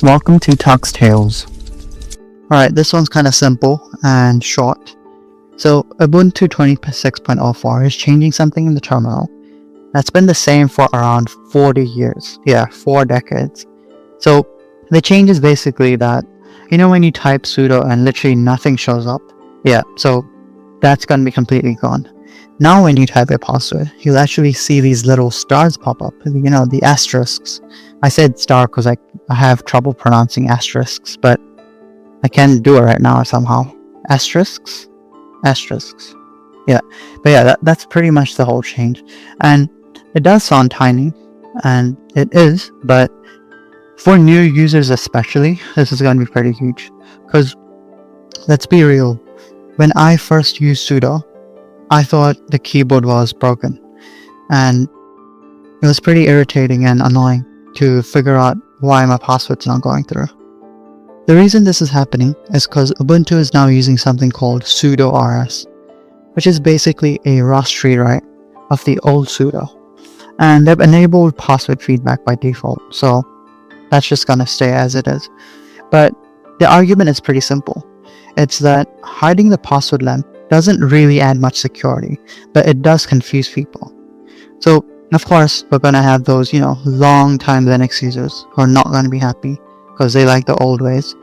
Welcome to Tux Tales. Alright, this one's kind of simple and short. So Ubuntu 26.04 is changing something in the terminal that's been the same for around 40 years. Yeah, 4 decades. So the change is basically that, when you type sudo and literally nothing shows up? Yeah, so that's going to be completely gone. Now when you type a password, you'll actually see these little stars pop up, the asterisks. I said star because I have trouble pronouncing asterisks, but I can do it right now somehow. Asterisks? Asterisks. Yeah, but yeah, that's pretty much the whole change. And it does sound tiny, and it is, but for new users especially, this is going to be pretty huge. Because, let's be real, when I first used sudo, I thought the keyboard was broken, and it was pretty irritating and annoying to figure out why my password's not going through. The reason this is happening is because Ubuntu is now using something called sudo-rs, which is basically a Rust rewrite of the old sudo, and they've enabled password feedback by default, so that's just gonna stay as it is. But the argument is pretty simple. It's that hiding the password length doesn't really add much security, but it does confuse people. So, of course, we're going to have those, long-time Linux users who are not going to be happy because they like the old ways.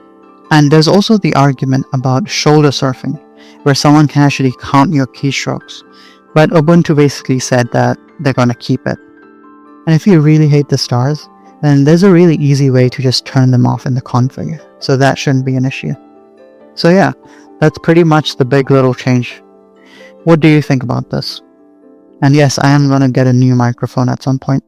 And there's also the argument about shoulder surfing, where someone can actually count your keystrokes. But Ubuntu basically said that they're going to keep it. And if you really hate the stars, then there's a really easy way to just turn them off in the config. So that shouldn't be an issue. So yeah, that's pretty much the big little change. What do you think about this? And yes, I am going to get a new microphone at some point.